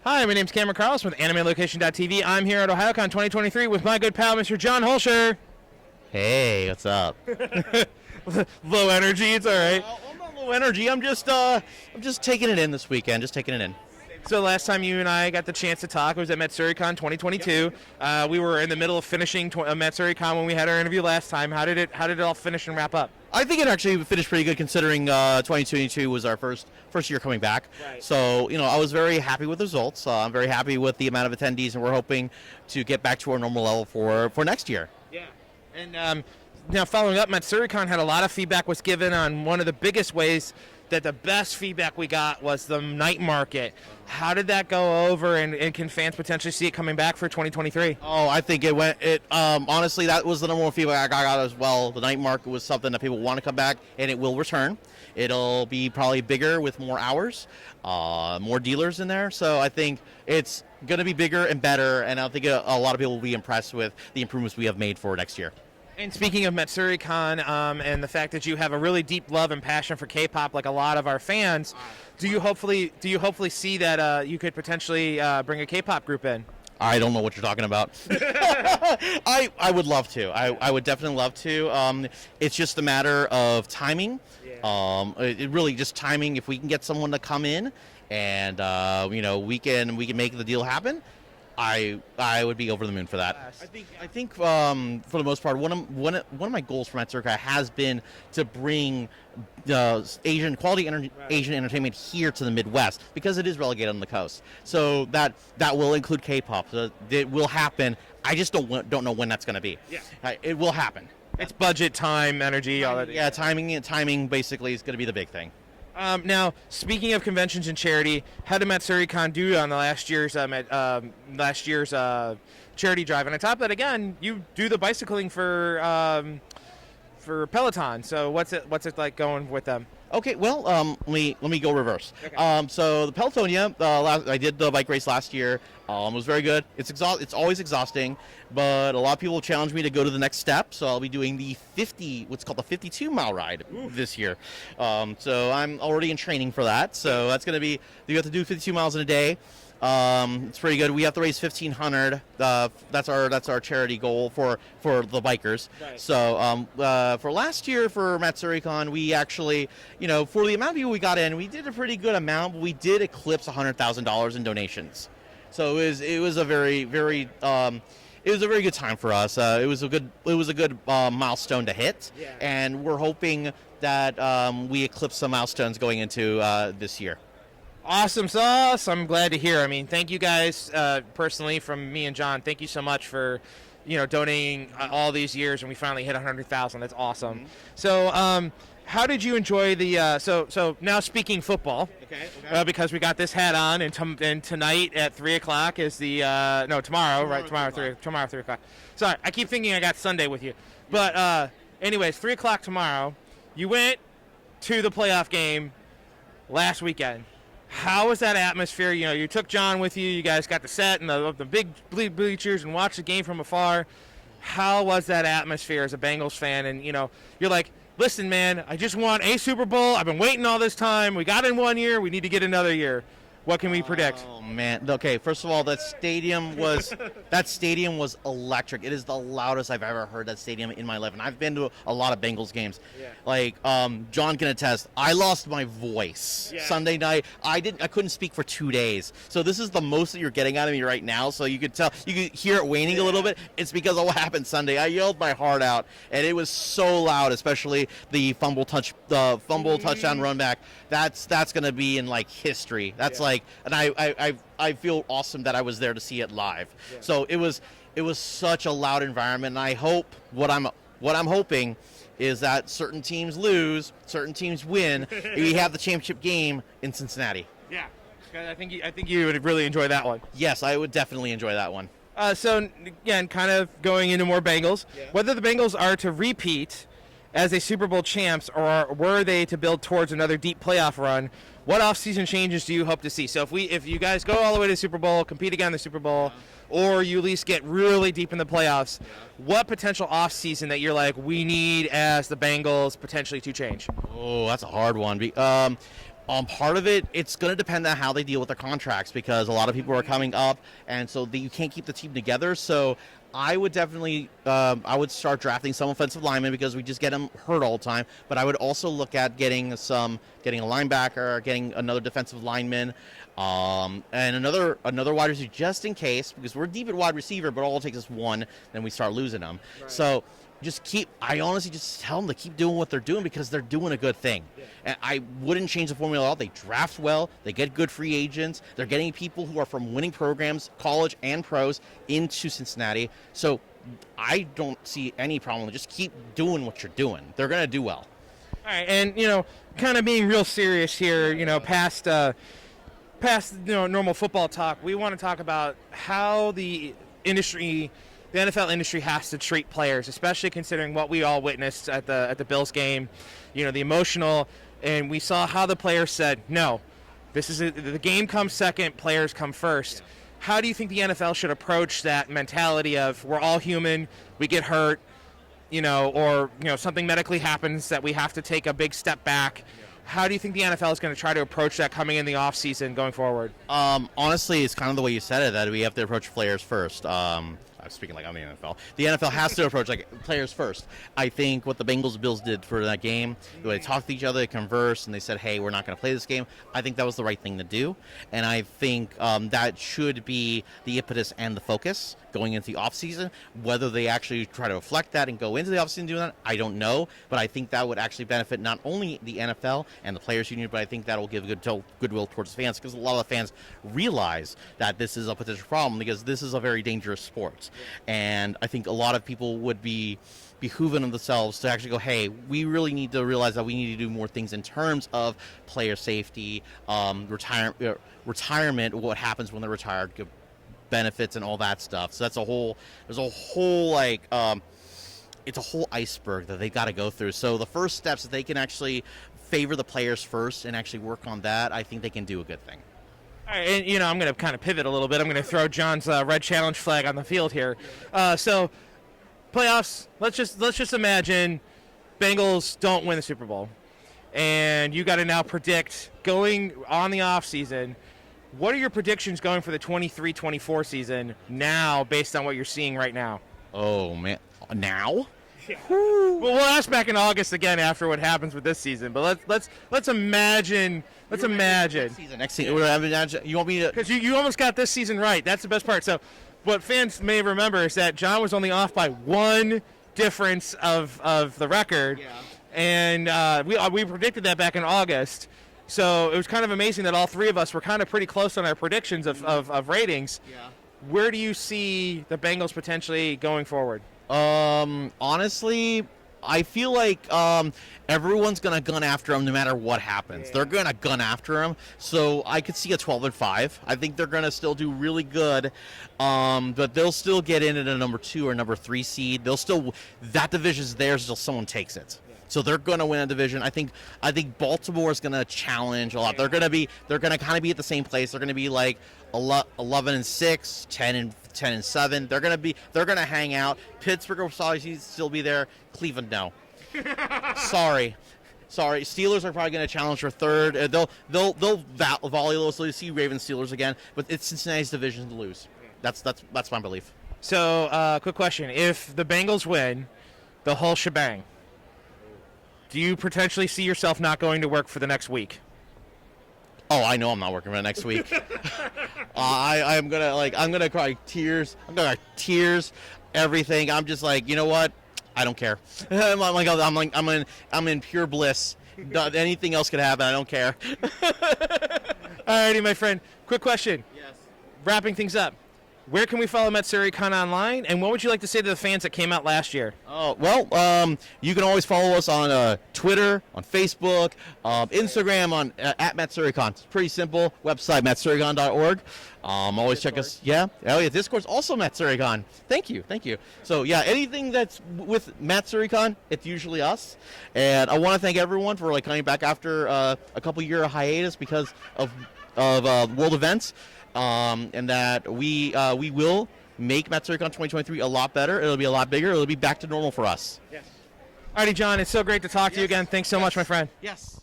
Hi, my name's Cameron Carlson with AnimeLocation.tv. I'm here at Ohaycoon 2023 with my good pal, Mr. John Hoelscher. Hey, what's up? Low energy, it's all right. I'm not low energy. I'm just taking it in this weekend. Just taking it in. So last time you and I got the chance to talk was at MatsuryCon 2022. We were in the middle of finishing MatsuryCon when we had our interview last time. How did it all finish and wrap up? I think it actually finished pretty good considering 2022 was our first year coming back. Right. So, I was very happy with the results. I'm very happy with the amount of attendees, and we're hoping to get back to our normal level for next year. Yeah. And now following up, MatsuryCon had a lot of feedback was given on one of the biggest ways that the best feedback we got was the night market. How did that go over, and can fans potentially see it coming back for 2023? Oh, I think honestly, that was the number one feedback I got as well. The night market was something that people want to come back, and it will return. It'll be probably bigger with more hours, more dealers in there. So I think it's going to be bigger and better, and I think a lot of people will be impressed with the improvements we have made for next year. And speaking of MatsuryCon and the fact that you have a really deep love and passion for K-pop, like a lot of our fans, do you hopefully see that you could potentially bring a K-pop group in? I don't know what you're talking about. I would love to. I would definitely love to. It's just a matter of timing. Yeah. It really just timing. If we can get someone to come in, and we can make the deal happen, I would be over the moon for that. I think for the most part, one of my goals for MatsuryCon has been to bring Asian entertainment here to the Midwest, because it is relegated on the coast. So that will include K-pop. So it will happen. I just don't know when that's going to be. Yeah. It will happen. It's budget, time, energy, all that. Yeah, timing basically is going to be the big thing. Now, speaking of conventions and charity, how did MatsuryCon do on the last year's charity drive? And on top of that, again, you do the bicycling for Peloton. So what's it like going with them? Okay, well, let me go reverse. Okay. So the Pelotonia, I did the bike race last year. It was very good. It's always exhausting, but a lot of people challenge me to go to the next step. So I'll be doing what's called the 52-mile ride this year. So I'm already in training for that. So that's going to be, you have to do 52 miles in a day. It's pretty good. We have to raise $1,500. That's our charity goal for the bikers. Right. So for last year for MatsuryCon, we actually, for the amount of people we got in, we did a pretty good amount, but we did eclipse $100,000 in donations. So it was a very very it was a very good time for us. It was a good milestone to hit, yeah. And we're hoping that we eclipse some milestones going into this year. Awesome sauce. I'm glad to hear. I mean, thank you guys personally from me and John. Thank you so much for, donating all these years, and we finally hit 100,000. That's awesome. Mm-hmm. So, how did you enjoy the? So now speaking football. Okay. Because we got this hat on, and tonight at 3:00 is the tomorrow, right? Tomorrow 3:00. Sorry, I keep thinking I got Sunday with you, but anyways, 3:00 tomorrow. You went to the playoff game last weekend. How was that atmosphere? You took John with you. You guys got the set and the big bleachers and watched the game from afar. How was that atmosphere as a Bengals fan? And, you're like, listen, man, I just want a Super Bowl. I've been waiting all this time. We got in 1 year. We need to get another year. What can we predict? Oh man! Okay, first of all, that stadium was electric. It is the loudest I've ever heard that stadium in my life, and I've been to a lot of Bengals games. Yeah. Like John can attest. I lost my voice Sunday night. I couldn't speak for 2 days. So this is the most that you're getting out of me right now. So you could hear it waning a little bit. It's because of what happened Sunday. I yelled my heart out, and it was so loud, especially the fumble touchdown run back. That's going to be in like history. That's and I feel awesome that I was there to see it live. Yeah. So it was such a loud environment, and I hope what I'm hoping is that certain teams lose, certain teams win. We have the championship game in Cincinnati. Yeah, I think you would really enjoy that one. Yes, I would definitely enjoy that one. So again, kind of going into more Bengals. Yeah. Whether the Bengals are to repeat as a Super Bowl champs, or were they to build towards another deep playoff run, what offseason changes do you hope to see? So if you guys go all the way to the Super Bowl, compete again in the Super Bowl, or you at least get really deep in the playoffs, what potential offseason that you're like, we need as the Bengals potentially to change? Oh, that's a hard one. Part of it, it's going to depend on how they deal with their contracts, because a lot of people are coming up, and so you can't keep the team together. So I would definitely, I would start drafting some offensive linemen, because we just get them hurt all the time. But I would also look at getting a linebacker, getting another defensive lineman, and another wide receiver, just in case, because we're deep at wide receiver, but all it takes is one, then we start losing them. Right. So I honestly just tell them to keep doing what they're doing, because they're doing a good thing. Yeah. And I wouldn't change the formula at all. They draft well. They get good free agents. They're getting people who are from winning programs, college and pros, into Cincinnati. So I don't see any problem. Just keep doing what you're doing. They're going to do well. All right, and, kind of being real serious here, past normal football talk, we want to talk about how the NFL industry has to treat players, especially considering what we all witnessed at the Bills game, the emotional, and we saw how the players said, no, the game comes second, players come first. Yeah. How do you think the NFL should approach that mentality of, we're all human, we get hurt, or something medically happens that we have to take a big step back? Yeah. How do you think the NFL is going to try to approach that coming in the offseason going forward? Honestly, it's kind of the way you said it, that we have to approach players first. I'm speaking like I'm the NFL. The NFL has to approach players first. I think what the Bills did for that game, they talked to each other, they conversed, and they said, hey, we're not going to play this game. I think that was the right thing to do. And I think that should be the impetus and the focus going into the offseason. Whether they actually try to reflect that and go into the offseason doing that, I don't know. But I think that would actually benefit not only the NFL and the players union, but I think that will give goodwill towards the fans, because a lot of the fans realize that this is a potential problem, because this is a very dangerous sport. And I think a lot of people would be behooving of themselves to actually go, hey, we really need to realize that we need to do more things in terms of player safety, retirement, what happens when they're retired, benefits and all that stuff. So there's a whole it's a whole iceberg that they got to go through. So the first steps, if they can actually favor the players first and actually work on that, I think they can do a good thing. All right, and, I'm going to kind of pivot a little bit. I'm going to throw John's red challenge flag on the field here. So playoffs, let's just imagine Bengals don't win the Super Bowl, and you got to now predict going on the off season. What are your predictions going for the 23-24 season now, based on what you're seeing right now? Oh man, now? Yeah. Well, we'll ask back in August again after what happens with this season. But let's imagine. Let's imagine. Next season. Yeah. You want me to? Because you almost got this season right. That's the best part. So, what fans may remember is that John was only off by one difference of the record, and we predicted that back in August. So it was kind of amazing that all three of us were kind of pretty close on our predictions of ratings. Yeah. Where do you see the Bengals potentially going forward? Honestly, I feel like everyone's going to gun after them no matter what happens. Yeah. They're going to gun after them. So I could see a 12-5. I think they're going to still do really good, but they'll still get in at a number 2 or number 3 seed. That division's theirs until someone takes it. So they're going to win a division. I think Baltimore is going to challenge a lot. They're going to kind of be at the same place. They're going to be like 11-6, 10-7. They're going to hang out. Pittsburgh will probably still be there. Cleveland, no. Sorry. Steelers are probably going to challenge for third. They'll volley low, so you see Ravens Steelers again. But it's Cincinnati's division to lose. That's my belief. So, quick question: if the Bengals win the whole shebang, do you potentially see yourself not going to work for the next week? Oh, I know I'm not working for the next week. I'm gonna cry tears. I'm gonna cry tears, everything. I'm just like, you know what? I don't care. I'm in pure bliss. Anything else could happen. I don't care. Alrighty, my friend. Quick question. Yes. Wrapping things up. Where can we follow Matsuri-Con online, and what would you like to say to the fans that came out last year? Oh, well, you can always follow us on Twitter, on Facebook, Instagram, on at Matsuri-Con. It's pretty simple. Website, matsuri-con.org. Always check us. Yeah. Oh, yeah. Discord's also Matsuri-Con. Thank you. So, yeah, anything that's with Matsuri-Con, it's usually us. And I want to thank everyone for coming back after a couple-year hiatus because of world events. And that we will make Matsuri-Con 2023 a lot better. It'll be a lot bigger. It'll be back to normal for us. Yes. Alrighty, John, it's so great to talk to you again. Thanks so much, my friend. Yes.